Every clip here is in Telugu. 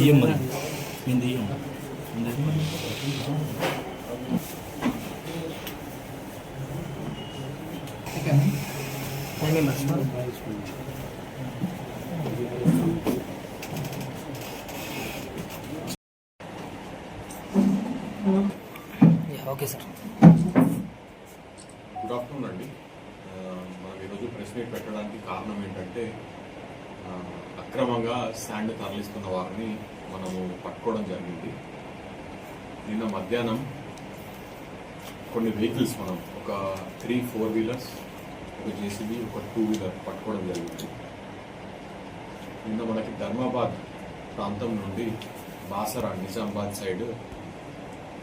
Iya man, hindi yung. Kami mas. Okay sir. Good afternoon అండి. మనం ఈరోజు ప్రెస్ మీట్ పెట్టడానికి కారణం ఏంటంటే అక్రమంగా శాండ్ తరలిస్తున్న వారిని మనము పట్టుకోవడం జరిగింది. నిన్న మధ్యాహ్నం కొన్ని వెహికల్స్ మనం ఒక 3 4 వీలర్స్, ఒక జేసీబీ, ఒక 2 వీలర్ పట్టుకోవడం జరిగింది. నిన్న మనకి ధర్మాబాద్ ప్రాంతం నుండి బాసరా నిజామాబాద్ సైడ్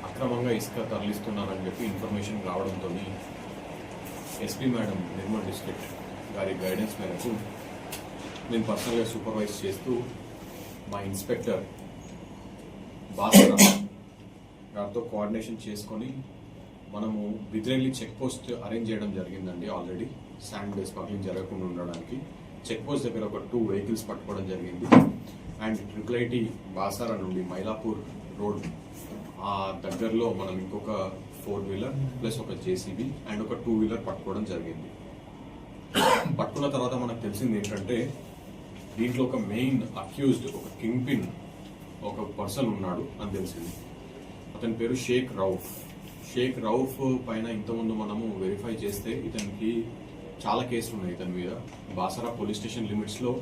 అక్రమంగా ఇసుక తరలిస్తున్నారని చెప్పి ఇన్ఫర్మేషన్ రావడంతో ఎస్పీ మేడం నిర్మల్ డిస్ట్రిక్ట్ గారి గైడెన్స్ మేరకు నేను పర్సనల్గా సూపర్వైజ్ చేస్తూ మా ఇన్స్పెక్టర్ బాసరా గారితో కోఆర్డినేషన్ చేసుకొని మనము బిద్రెల్లి చెక్ పోస్ట్ అరేంజ్ చేయడం జరిగిందండి. ఆల్రెడీ శాండ్ స్మగ్లింగ్ జరగకుండా ఉండడానికి చెక్ పోస్ట్ దగ్గర ఒక 2 వెహికల్స్ పట్టుకోవడం జరిగింది. అండ్ IIIT బాసరా నుండి మైలాపూర్ రోడ్ ఆ దగ్గరలో మనం ఇంకొక 4 వీలర్ ప్లస్ ఒక జేసీబీ అండ్ ఒక 2 వీలర్ పట్టుకోవడం జరిగింది. పట్టుకున్న తర్వాత మనకు తెలిసింది ఏంటంటే దీంట్లో ఒక మెయిన్ అక్యూజ్డ్, ఒక కింగ్ పిన్, ఒక పర్సన్ ఉన్నాడు అని తెలిసింది. అతని పేరు షేక్ రౌఫ్. షేక్ రౌఫ్ పైన ఇంతకుముందు మనము వెరిఫై చేస్తే ఇతనికి చాలా కేసులు ఉన్నాయి. ఇతని మీద బాసరా పోలీస్ స్టేషన్ లిమిట్స్లో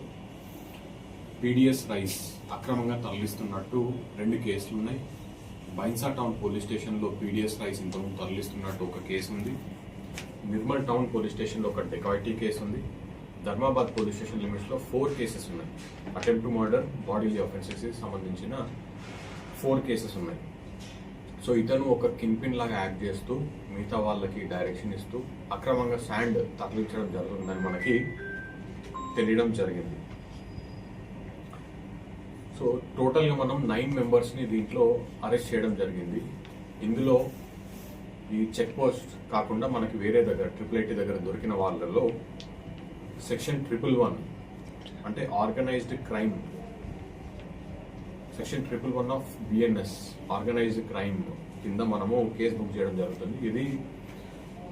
పీడిఎస్ రైస్ అక్రమంగా తరలిస్తున్నట్టు 2 కేసులు ఉన్నాయి. బైన్సా టౌన్ పోలీస్ స్టేషన్లో పీడిఎస్ రైస్ ఇంతకుముందు తరలిస్తున్నట్టు ఒక కేసు ఉంది. నిర్మల్ టౌన్ పోలీస్ స్టేషన్లో ఒక డెకాయిటీ కేసు ఉంది. ధర్మాబాద్ పోలీస్ స్టేషన్ లిమిట్స్లో 4 కేసెస్ ఉన్నాయి. Attempt to murder, bodily offences సంబంధించిన 4 కేసెస్ ఉన్నాయి. సో ఇతను ఒక కింగ్ పిన్ లాగా యాక్ట్ చేస్తూ మిగతా వాళ్ళకి డైరెక్షన్ ఇస్తూ అక్రమంగా శాండ్ తరలించడం జరుగుతుందని మనకి తెలియడం జరిగింది. సో టోటల్గా మనం 9 మెంబర్స్ని దీంట్లో అరెస్ట్ చేయడం జరిగింది. ఇందులో ఈ చెక్ పోస్ట్ కాకుండా మనకి వేరే దగ్గర IIIT దగ్గర దొరికిన వాళ్ళలో సెక్షన్ 111 అంటే organised crime, section 111 of BNS organised crime కింద మనము కేసు బుక్ చేయడం జరుగుతుంది. ఇది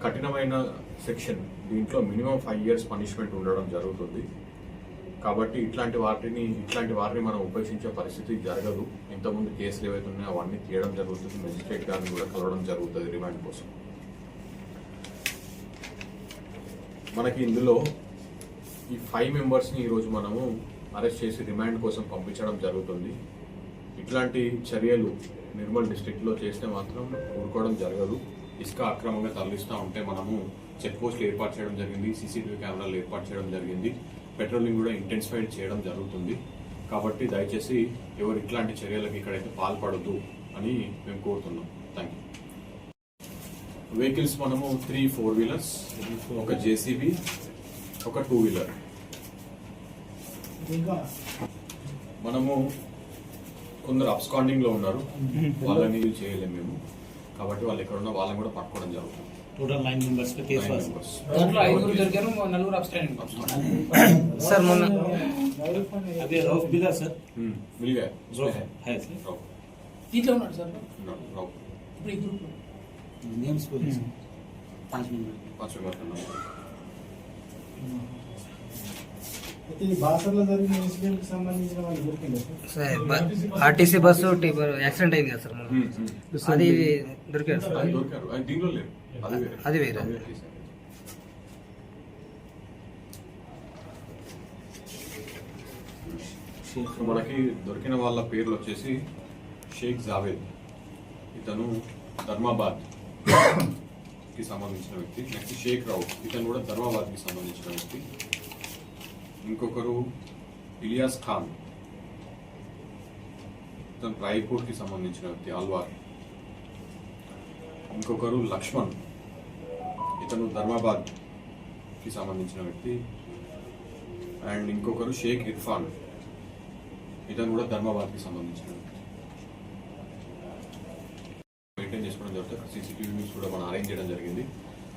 కఠినమైన సెక్షన్. దీంట్లో మినిమం 5 years పనిష్మెంట్ ఉండడం జరుగుతుంది. కాబట్టి ఇట్లాంటి వారిని మనం ఉపేక్షించే పరిస్థితి జరగదు. ఇంతకుముందు కేసులు ఏవైతే ఉన్నాయో అవన్నీ తీయడం జరుగుతుంది. మెజిస్ట్రేట్ గారిని కూడా కలవడం జరుగుతుంది రిమాండ్ కోసం. మనకి ఇందులో ఈ 5 మెంబర్స్ని ఈరోజు మనము అరెస్ట్ చేసి రిమాండ్ కోసం పంపించడం జరుగుతుంది. ఇట్లాంటి చర్యలు నిర్మల్ డిస్ట్రిక్ట్లో చేస్తే మాత్రం ఊరుకోవడం జరగదు. ఇసుక అక్రమంగా తరలిస్తూ ఉంటే మనము చెక్ పోస్టులు ఏర్పాటు చేయడం జరిగింది, CCTV కెమెరాలు ఏర్పాటు చేయడం జరిగింది, పెట్రోలింగ్ కూడా ఇంటెన్సిఫైడ్ చేయడం జరుగుతుంది. కాబట్టి దయచేసి ఎవరు ఇట్లాంటి చర్యలకు ఇక్కడైతే పాల్పడద్దు అని మేము కోరుతున్నాం. Thank you. వెహికల్స్ మనము 3 4 వీలర్స్, ఒక జేసీబీ, ఒక 2 వీలర్. మనము కొందరు అబ్స్కాండింగ్ లో ఉన్నారు, వాళ్ళని చేయలేము మేము. కాబట్టి వాళ్ళు ఎక్కడ ఉన్నా వాళ్ళని కూడా పట్టుకోవడం జరుగుతుంది. टोटल 9 members पे केस वास దాంట్లో 5 దొరికారు, 4 అబ్స్టైన్ सर మొన్న అదే రౌఫ్ బిదా సర్ మిల్ గయా రౌఫ్ है सर రౌఫ్ దీంట్లో ఉన్నాడు సార్. రౌఫ్ ఇప్పుడు ఈ గ్రూప్ నేమ్స్ పోలీస్ 5 మెంబర్స్ ఉన్నారు. అయితే ఈ బాసర్లో జరిగిన ఇన్సిడెంట్ కి సంబంధించిన వాళ్ళు దొరికిందా సార్? ఆర్టీసీ బస్సు యాక్సిడెంట్ అయింది కదా సార్, అది దొరికారు సార్? దొరికారు, దీంట్లో లేదు, అది వేరే. మనకి దొరికిన వాళ్ళ పేర్లు వచ్చేసి షేక్ జావేద్, ఇతను ధర్మాబాద్ కి సంబంధించిన వ్యక్తి. నెక్స్ట్ షేక్ రౌఫ్, ఇతను కూడా ధర్మాబాద్ కి సంబంధించిన వ్యక్తి. ఇంకొకరు ఇలియాస్ ఖాన్, ఇతను రాయ్పూర్ కి సంబంధించిన వ్యక్తి, అల్వార్. ఇంకొకరు లక్ష్మణ్, ఇతను ధర్మాబాద్ కి సంబంధించిన వ్యక్తి. అండ్ ఇంకొకరు షేక్ ఇర్ఫాన్, ఇతను కూడా ధర్మాబాద్ కి సంబంధించిన వ్యక్తి. మెయింటైన్ చేసుకోవడం జరుగుతుంది. CCTVs కూడా మనం అరేంజ్ చేయడం జరిగింది.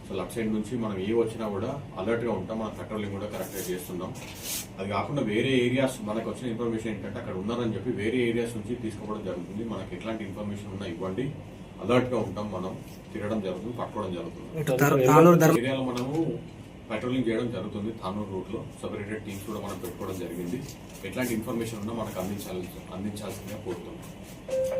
సో లెఫ్ట్ సైడ్ నుంచి మనం ఏ వచ్చినా కూడా అలర్ట్గా ఉంటాం. మన పెట్రోలింగ్ కూడా కరెక్ట్గా చేస్తున్నాం. అది కాకుండా వేరే ఏరియాస్ మనకు వచ్చిన ఇన్ఫర్మేషన్ ఏంటంటే అక్కడ ఉన్నారని చెప్పి వేరే ఏరియాస్ నుంచి తీసుకోవడం జరుగుతుంది. మనకి ఎట్లాంటి ఇన్ఫర్మేషన్ ఉన్నా ఇవ్వండి, అలర్ట్గా ఉంటాం. మనం తిరగడం జరుగుతుంది, పట్టుకోవడం జరుగుతుంది. ఏరియాలో మనము పెట్రోలింగ్ చేయడం జరుగుతుంది. తానూరు రూట్ లో సెపరేటెడ్ టీమ్స్ కూడా మనం పెట్టుకోవడం జరిగింది. ఎట్లాంటి ఇన్ఫర్మేషన్ ఉన్నా మనకు అందించాల్సిందిగా కోరుతున్నాం.